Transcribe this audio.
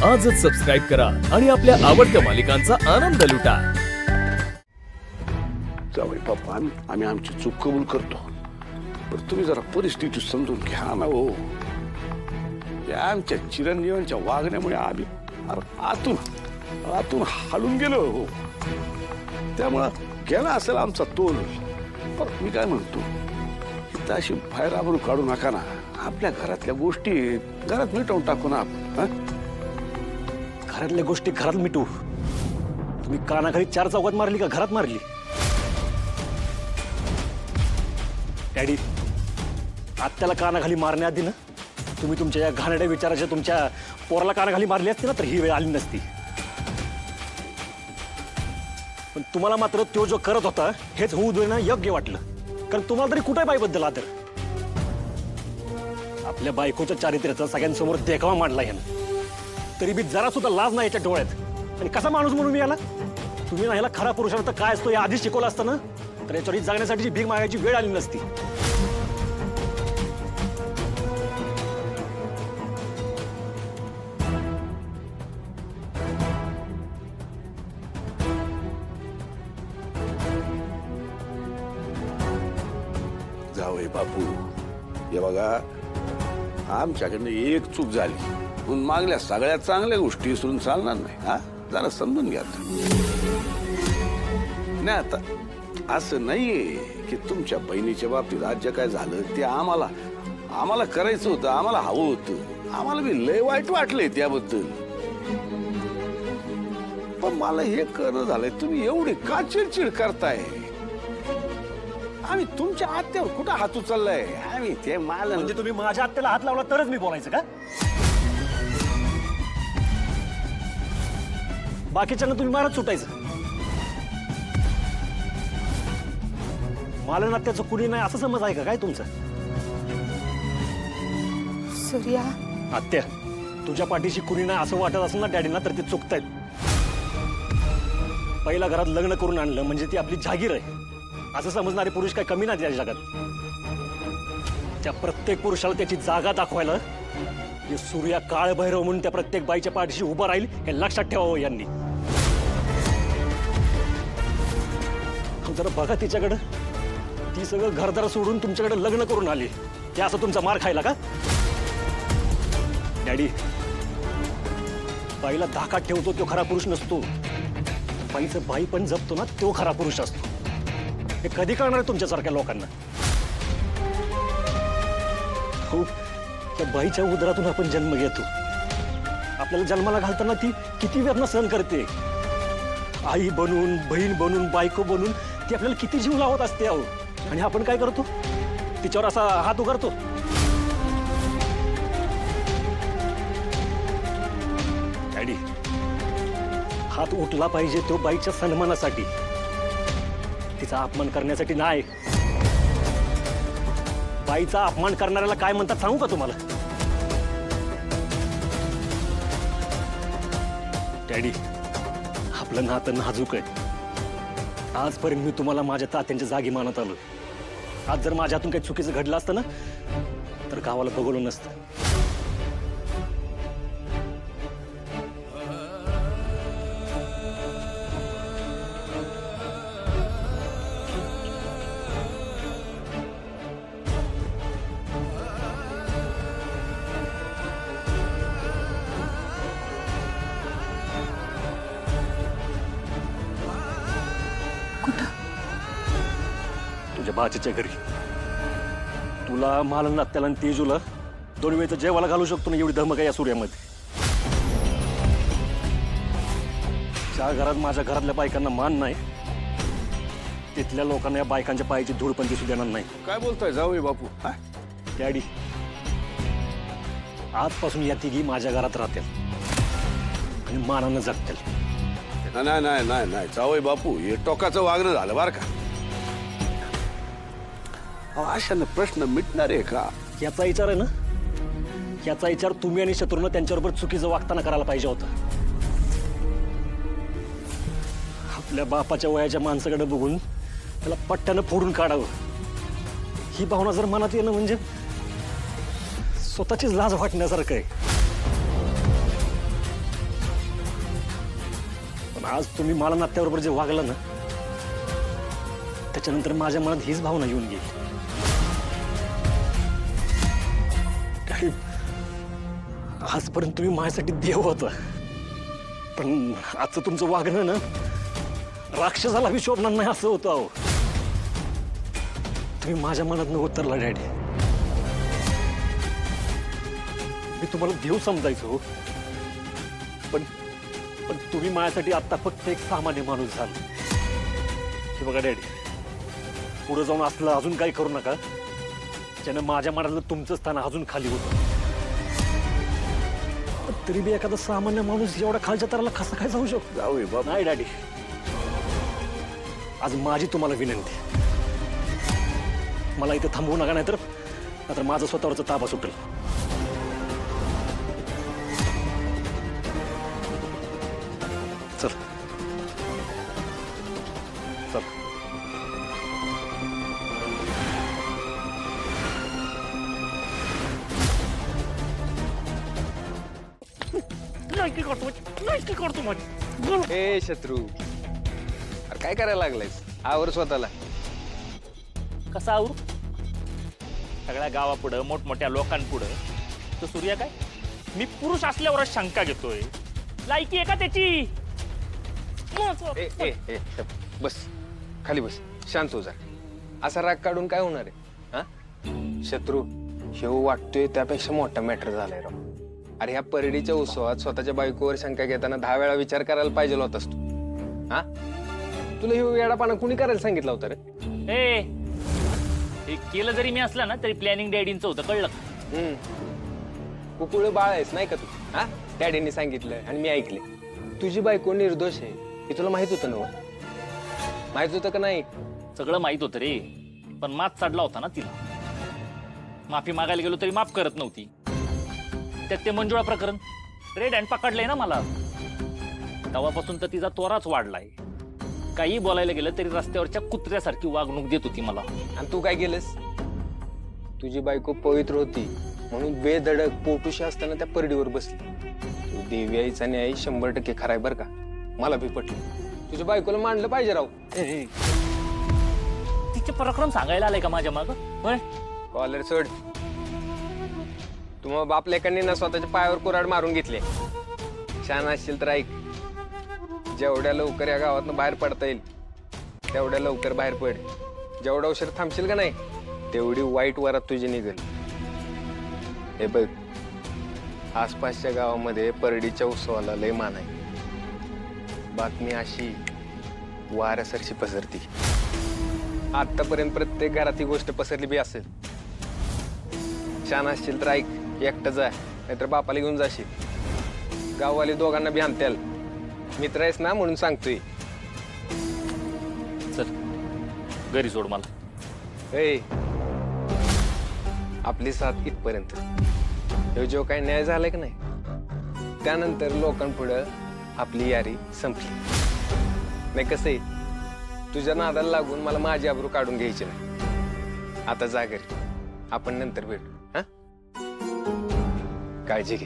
आजच सबस्क्राईब करा आणि आपल्या आवडत्या मालिकांचा आनंद लुटा. जावई पप्पा, आम्ही आमची चूक कबूल करतो, पण तुम्ही जरा परिस्थिती समजून घ्या ना हो. या आमच्या चिरंजीवांच्या वागण्यामुळे आम्ही आतून हालून गेलो हो. त्यामुळं गेला असेल आमचा तोल. पण मी काय म्हणतो, इथं अशी बाहेर आबरू काढू नका ना. आपल्या घरातल्या गोष्टी घरात मिटवून टाकू ना आपण. घरातल्या गोष्टी घरात मिटू. तुम्ही कानाखाली 4 चौकात मारली का घरात मारली? डॅडी, आत्याला कानाखाली मारण्याआधी ना तुम्ही तुमच्या या घाणेरड्या विचाराच्या तुमच्या पोराला कानाखाली मारली असती ना तर ही वेळ आली नसती. पण तुम्हाला मात्र तो जो करत होता हेच होऊ देणं योग्य वाटलं. कारण तुम्हाला तरी कुठे बाईबद्दल आदर? आपल्या बायकोच्या चारित्र्याचा सगळ्यांसमोर देखावा मांडला यानं, तरी बी जरा सुद्धा लाज नाही याच्या डोळ्यात. आणि कसा माणूस म्हणून मी याला? तुम्ही ना ह्याला खरा पुरुषार्थ काय असतो या आधीच शिकवलं असतं ना तर याच्यावर जगण्यासाठी भीक मागायची वेळ आली नसती. जावई बापू, हे बघा, आमच्याकडनं एक चूक झाली म्हणून मागल्या सगळ्या चांगल्या गोष्टी विसरून चालणार नाही. हा, जरा समजून घ्या. नाही आता असं नाहीये की तुमच्या बहिणीच्या बाबतीत आज जे काय झालं ते आम्हाला करायचं होतं, आम्हाला हवं होतं. आम्हाला बी लय वाईट वाटलंय त्याबद्दल. पण मला हे करणं झालंय, तुम्ही एवढी का चिडचिड करताय? आम्ही तुमच्या आत्यावर कुठं हात उचललाय? आम्ही ते मला म्हणजे तुम्ही माझ्या आत्याला हात लावला तरच मी बोलायचं का? बाकीच्यांना तुम्ही मारत सुटायचं. मला नात्याचं कुणी नाही असं समज आहे का काय तुमचं? सूर्या, आत्या, तुझ्या पाठीशी कुणी नाही असं वाटत असेल ना डॅडींना तर ते चुकतायत. पहिला घरात लग्न करून आणलं म्हणजे ती आपली जागीर आहे असं समजणारे पुरुष काय कमी नाही त्या जगात. त्या प्रत्येक पुरुषाला त्याची जागा दाखवायला हे सूर्या काळ भैरव म्हणून त्या प्रत्येक बाईच्या पाठीशी उभं राहील हे लक्षात ठेवावं यांनी. जरा बघा तिच्याकडं, ती सगळं घरदार सोडून तुमच्याकडे लग्न करून आली. ते असं तुमचा मार खायला का? डॅडी, बाईला धाकात ठेवतो तो खरा पुरुष नसतो. बाईचं बाई पण जपतो ना तो खरा पुरुष असतो. हे कधी कळणार तुमच्यासारख्या लोकांना? हो, त्या बाईच्या उदरातून आपण जन्म घेतो. आपल्याला जन्माला घालताना ती किती वेदना सहन करते. आई बनून, बहीण बनून, बायको बनून ती आपल्याला किती जीव लावत असते अहो. आणि आपण काय करतो? तिच्यावर असा हात उगारतो. डॅडी, हात उठला पाहिजे तो बाईच्या सन्मानासाठी, तिचा अपमान करण्यासाठी नाही. बाईचा अपमान करणाऱ्याला काय म्हणतात सांगू का तुम्हाला? डॅडी, आपलं नातं नाजूक आहे. आजपर्यंत मी तुम्हाला माझ्या तात्यांच्या जागी मानत आलो. आज जर माझ्या हातून काही चुकीचं घडलं असतं ना तर गावाला बघवलं नसतं. तुझ्या बाचेच्या घरी तुला, मला, नात्याला आणि तेजूला 2 वेळचं जेवायला घालू शकतो ना एवढी धमक आहे या सूर्यामध्ये. ज्या घरात माझ्या घरातल्या बायकांना मान नाही तिथल्या लोकांना या बायकांच्या पायाची धूळ पण दिसू देणार नाही. काय बोलताय जावई बापू? डॅडी, आजपासून या तिघी माझ्या घरात राहतील आणि मानानं जगतील. नाही नाही नाही नाही जावई बापू, हे टोकाचं वागणं झालं बरं का. अशानं प्रश्न मिटणार आहे का? याचा विचार आहे ना, याचा विचार तुम्ही आणि शत्रूनं त्यांच्याबरोबर चुकीचं वागताना करायला पाहिजे होता. आपल्या बापाच्या वयाच्या माणसाकडे बघून त्याला पट्ट्यानं फोडून काढावं ही भावना जर मनात येणं म्हणजे स्वतःचीच लाज वाटण्यासारखं आहे. आज तुम्ही मला नात्याबरोबर जे वागला ना, त्याच्यानंतर माझ्या मनात हीच भावना येऊन गेली. काही आजपर्यंत तुम्ही माझ्यासाठी देव होता, पण आजचं तुमचं वागणं ना राक्षसाला बी शोभणार नाही असं होतं. अहो, तुम्ही माझ्या मनात उतरला डॅडी. मी तुम्हाला देव समजायचो, पण पण तुम्ही माझ्यासाठी आता फक्त एक सामान्य माणूस झाला. हे बघा डॅडी, पुढे जाऊन असलं अजून काही करू नका ज्यानं माझ्या मनातलं तुमचं स्थान अजून खाली होतं. पण तरी बी एखादा सामान्य माणूस एवढा खालच्या तराला कसा काय जाऊ शकतो? जाऊ बाबा. नाही डॅडी, आज माझी तुम्हाला विनंती, मला इथे थांबवू नका, नाहीतर माझा स्वतःवरचा ताबा सुटेल. चल चल. ए शत्रू, अरे काय करायला लागलायस? आवर स्वतःला. कसा आवरू? सगळ्या गावापुढं मोठमोठ्या लोकांपुढं तो सूर्या काय मी पुरुष असल्यावरच शंका घेतोय. लायकी आहे का त्याची? ए ए ए बस, खाली बस, शांत हो जा. असा राग काढून काय होणार आहे? हा शत्रू, शेव वाटतोय त्यापेक्षा मोठा मॅटर झालाय राव. अरे ह्या परडीच्या उत्सवात स्वतःच्या बायकोवर शंका घेताना 10 वेळा विचार करायला पाहिजे होतास तू. हा तुला हे वेडापाना कुणी करायला सांगितलं होतं रे? ए, हे केलं जरी मी असला ना तरी प्लॅनिंग डॅडींचं होतं, कळलं का? कुकुळ बाळ आहेस नाही का तू? हा डॅडींनी सांगितलं आणि मी ऐकले. तुझी बायको निर्दोष आहे हे तुला माहित होतं ना? माहित होतं का नाही? सगळं माहित होतं रे, पण मात चढला होता ना तिला. माफी मागायला गेलो तरी माफ करत नव्हती. त्यात ते मंजुळा प्रकरण रेड हँड पकडलंय ना मला. तेव्हापासून तर तिचा तोराच वाढलाय. काही बोलायला गेलं तरी रस्त्यावरच्या कुत्र्यासारखी वागणूक देत होती मला. आणि तू काय केलंस? तुझी बायको पवित्र होती म्हणून बेधडक पोटुशी असताना त्या परडीवर बसली. तू देवी आईचा न्याय 100% खराय बर का? मला भी पटलं. तुझ्या बायकोला मांडलं पाहिजे राव. तिचे पराक्रम सांगायला आलाय का माझ्या माग? कॉलर सोड. तुम्हा बाप लेकांनी ना स्वतःच्या पायावर कुऱ्हाड मारून घेतले. छान असशील तर ऐक, जेवढ्या लवकर या गावातनं बाहेर पडता येईल तेवढ्या लवकर बाहेर पड. जेवढा उशीर थांबशील का नाही तेवढी वाईट वरात तुझी निघेल. हे बघ, आसपासच्या गावामध्ये परडीच्या उत्सवाला लय मान आहे. बातमी अशी वाऱ्यासारखी पसरती. आतापर्यंत प्रत्येक घरात ही गोष्ट पसरली बी असेल. छान असशील तर ऐक, एकटं जा, नाहीतर बापाला घेऊन जाशील. गाववाले दोघांना बी आणत्याल. मित्र आहेस ना म्हणून सांगतोय. चल घरी सोड मला. ए, आपली साथ इथपर्यंत. हे जो काही न्याय झालाय का नाही, त्यानंतर लोकांपुढं आपली यारी संपली. नाही कसं आहे, तुझ्या नादाला लागून मला माझी आबरू काढून घ्यायची नाही. आता जा घरी, आपण नंतर भेटू. हा, काळजी घे.